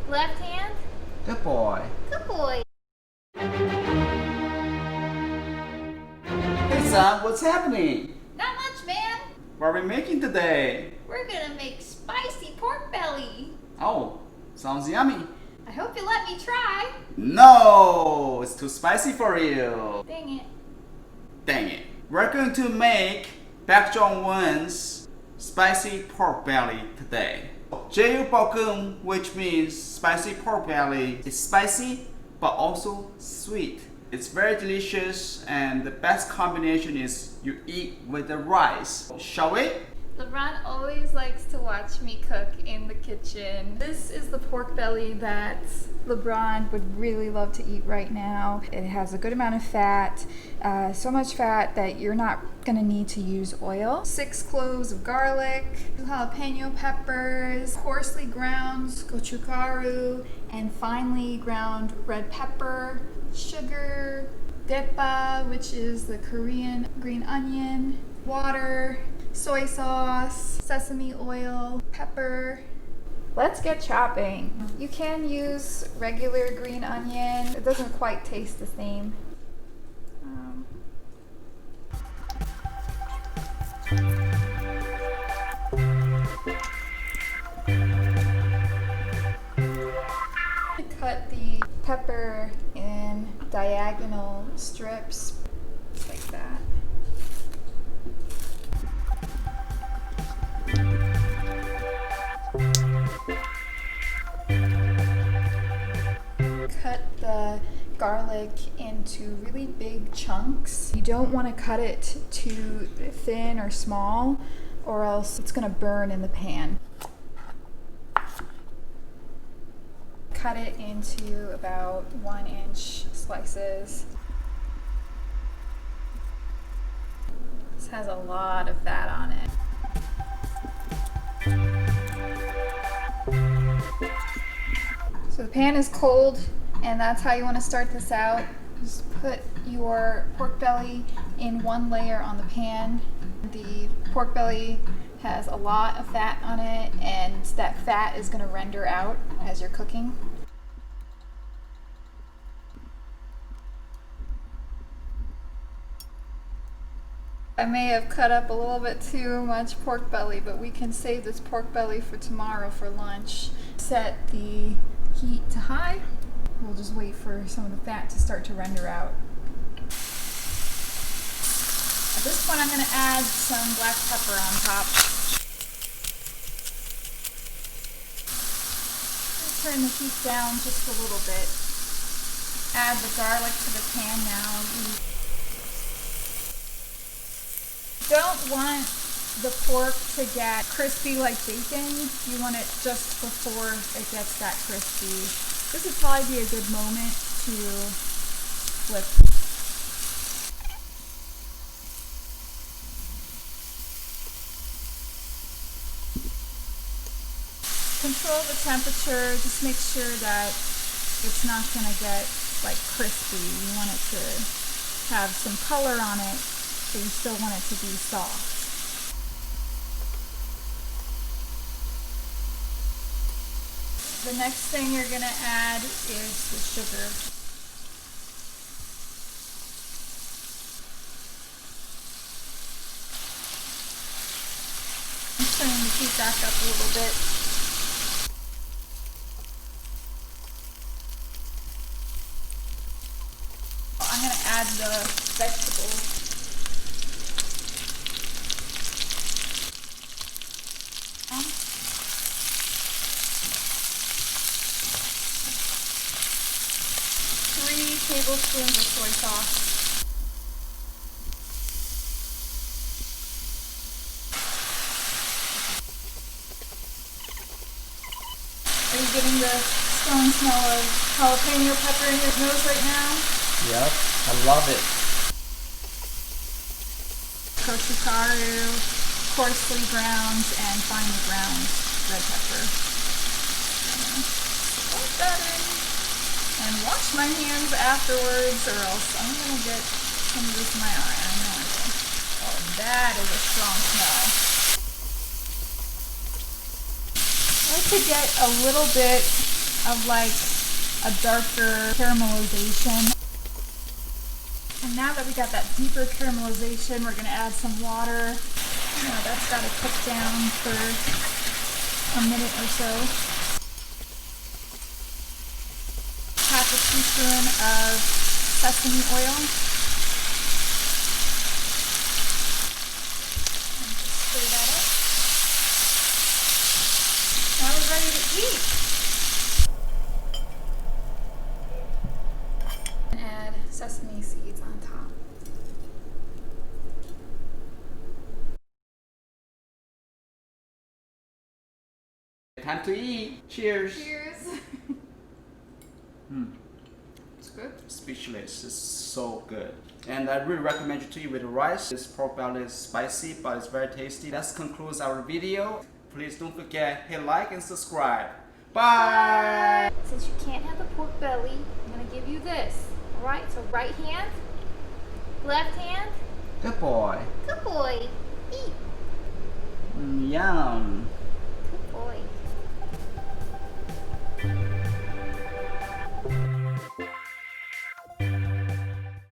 Left hand? Good boy. Good boy. Hey son, what's happening? Not much, man. What are we making today? We're gonna make spicy pork belly. Oh, sounds yummy. I hope you let me try. No, it's too spicy for you. Dang it. Dang it. We're going to make Paik Jong Won's spicy pork belly today. 제육볶음, which means spicy pork belly, is spicy but also sweet. It's very delicious, and the best combination is you eat with the rice. Shall we? LeBron always likes to watch me cook in the kitchen. This is the pork belly that LeBron would really love to eat right now. It has a good amount of fat, so much fat that you're not gonna need to use oil. 6 cloves of garlic, 2 jalapeno peppers, coarsely ground gochugaru, and finely ground red pepper, sugar, depa, which is the Korean green onion, water, soy sauce, sesame oil, pepper. Let's get chopping. You can use regular green onion. It doesn't quite taste the same. Cut the pepper in diagonal strips like that. Cut the garlic into really big chunks. You don't want to cut it too thin or small, or else it's going to burn in the pan. Cut it into about 1-inch slices. This has a lot of fat on it. So the pan is cold, and that's how you want to start this out. Just put your pork belly in one layer on the pan. The pork belly has a lot of fat on it, and that fat is going to render out as you're cooking. I may have cut up a little bit too much pork belly, but we can save this pork belly for tomorrow for lunch. Set the heat to high. We'll just wait for some of the fat to start to render out. At this point, I'm going to add some black pepper on top. Turn the heat down just a little bit. Add the garlic to the pan now. You don't want the pork to get crispy like bacon. You want it just before it gets that crispy. This would probably be a good moment to flip. Control the temperature. Just make sure that it's not going to get like crispy. You want it to have some color on it, but you still want it to be soft. The next thing you're going to add is the sugar. I'm turning the heat back up a little bit. I'm going to add the vegetables. Tablespoons of soy sauce. Are you getting the strong smell of jalapeno pepper in your nose right now? Yep, I love it. Gochugaru, coarsely ground, and finely ground red pepper. Put that in. And wash my hands afterwards, or else I'm going to get some of this in my eye. I know I will. Oh, that is a strong smell. I like to get a little bit of like a darker caramelization. And now that we got that deeper caramelization, we're gonna add some water. Now that's gotta cook down for a minute or so. Half a teaspoon of sesame oil. And just stir that up. Now we're ready to eat. And add sesame seeds on top. Time to eat. Cheers. Cheers. It's good. Speechless. It's so good. And I really recommend you to eat with rice. This pork belly is spicy, but it's very tasty. That concludes our video. Please don't forget, hit like and subscribe. Bye. Since you can't have the pork belly, I'm gonna give you this. Alright, so right hand, left hand. Good boy. Good boy. Eat. Yum.